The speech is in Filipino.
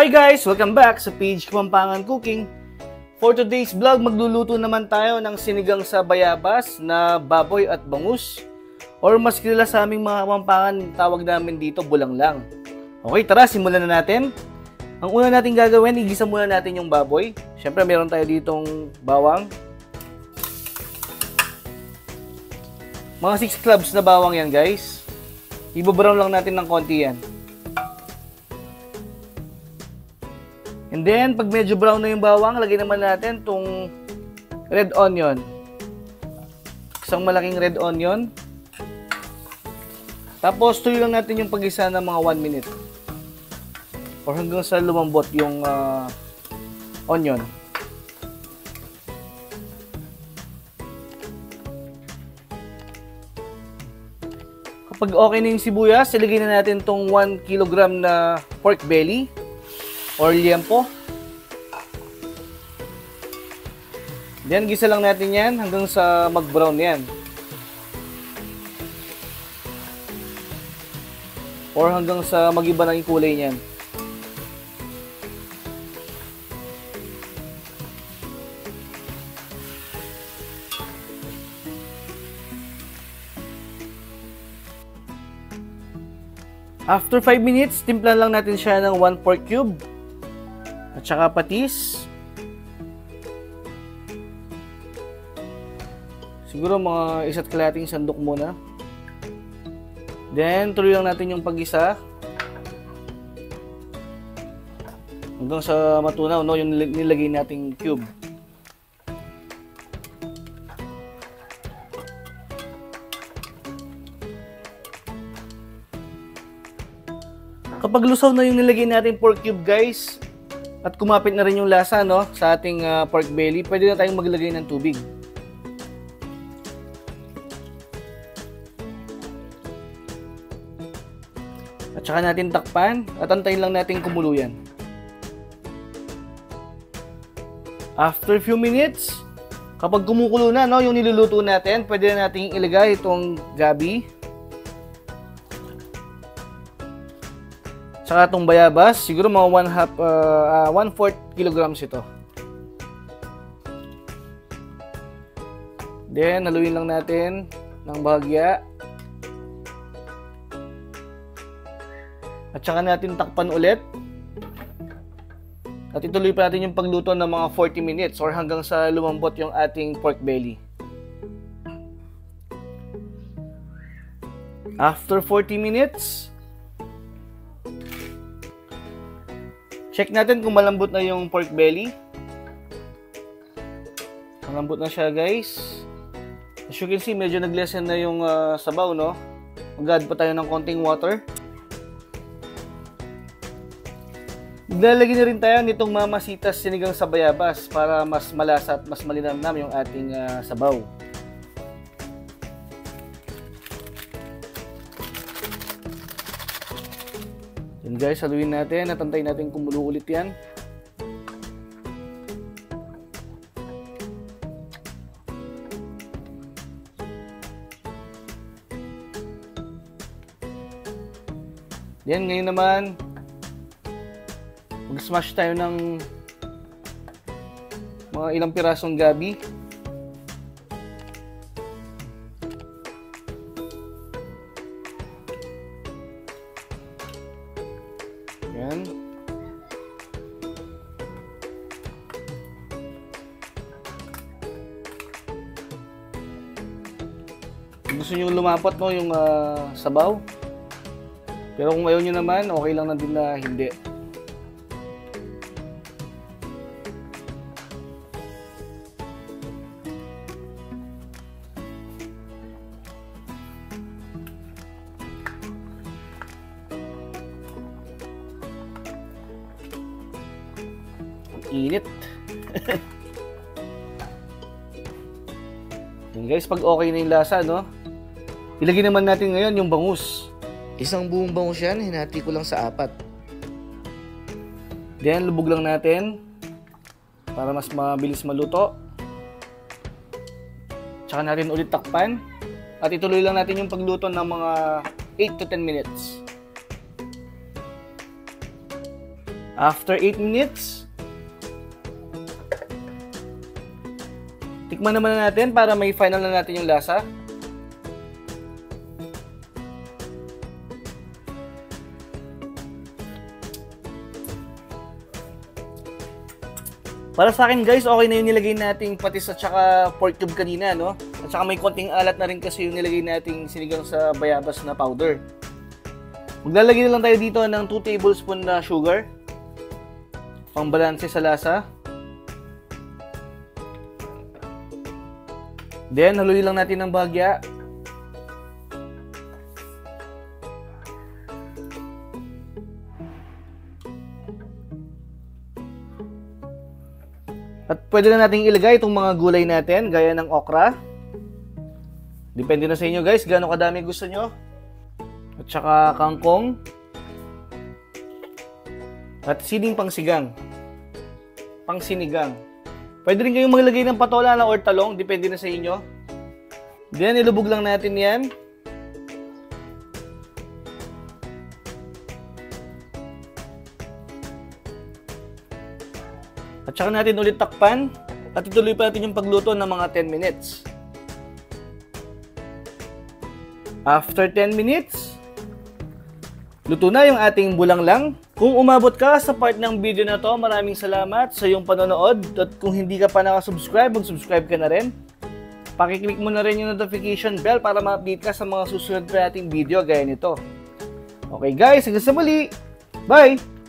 Hi guys! Welcome back sa page Kapampangan Cooking. For today's vlog, magluluto naman tayo ng sinigang sa bayabas na baboy at bangus. Or mas kilala sa aming mga Kapampangan, tawag namin dito bulanglang. Okay, tara, simulan na natin. Ang una natin gagawin, igisa muna natin yung baboy. Siyempre, meron tayo ditong bawang. Mga 6 cloves na bawang yan guys. Ibabrown lang natin ng konti yan. And then, pag medyo brown na yung bawang, lagay naman natin itong red onion. Isang malaking red onion. Tapos, tuloy lang natin yung pag-isa ng mga 1 minute. Or hanggang sa lumambot yung onion. Kapag okay na yung sibuyas, ilagay na natin itong 1 kilogram na pork belly. Or liempo. Then, gisa lang natin yan hanggang sa mag-brown yan. Or hanggang sa mag-iba na yung kulay niyan. After 5 minutes, timplan lang natin siya ng 1 pork cube. At saka patis. Siguro mga 1 kalahating sandok muna. Then, tuloy lang natin yung pag-isa. Hanggang sa matunaw, no, yung nilagay nating cube. Kapag lusaw na yung nilagay natin pork cube guys, at kumapit na rin yung lasa, no, sa ating pork belly, pwede na tayong maglagay ng tubig. At saka natin takpan at antayin lang natin kumulo yan. After few minutes, kapag kumukulo na, no, yung niluluto natin, pwede na natin ilagay itong gabi. Saka itong bayabas, siguro mga 1/4 kilograms ito. Then, haluin lang natin ng bahagya. At saka natin takpan ulit. At ituloy pa natin yung pagluto ng mga 40 minutes or hanggang sa lumambot yung ating pork belly. After 40 minutes, check natin kung malambot na yung pork belly. Malambot na siya guys. As you can see, medyo nag-lessen na yung sabaw, no? Mag-add pa tayo ng konting water. Maglalagay na rin tayo nitong mamasitas sinigang sa bayabas para mas malasa at mas malinamnam yung ating sabaw. Yan guys, haluin natin at antayin natin kumulo ulit yan. Yan, ngayon naman mag-smash tayo ng mga ilang pirasong gabi. Yan. Gusto nyo lumapot, no, yung sabaw. Pero kung ayaw nyo naman, okay lang na din na hindi. Init. Yan guys, pag okay na yung lasa, no? Ilagay naman natin ngayon yung bangus. Isang buong bangus yan, hinati ko lang sa 4. Then, lubog lang natin para mas mabilis maluto. Tsaka natin ulit takpan. At ituloy lang natin yung pagluto ng mga 8 to 10 minutes. After 8 minutes, tikman naman natin para may final na natin yung lasa. Para sa akin guys, okay na yung nilagay nating patis at saka pork cube kanina, no? At saka may konting alat na rin kasi yung nilagay nating sinigang sa bayabas na powder. Maglalagay na lang tayo dito ng 2 tablespoon na sugar. Pangbalanse sa lasa. Then, haluin lang natin ng bahagya. At pwede na natin ilagay itong mga gulay natin, gaya ng okra. Depende na sa inyo guys, gaano kadami gusto nyo. At saka kangkong. At siling pangsinigang. Pwede rin kayong maglagay ng patola or talong, depende na sa inyo. Then, ilubog lang natin yan. At saka natin ulit takpan at ituloy pa natin yung pagluto ng mga 10 minutes. After 10 minutes, luto na yung ating bulanglang. Kung umabot ka sa part ng video na to, maraming salamat sa iyong panonood. At kung hindi ka pa nakasubscribe, mag-subscribe ka na rin. Pakiclick mo na rin yung notification bell para ma-update ka sa mga susunod pa nating video gaya nito. Okay guys, hanggang sa muli. Bye!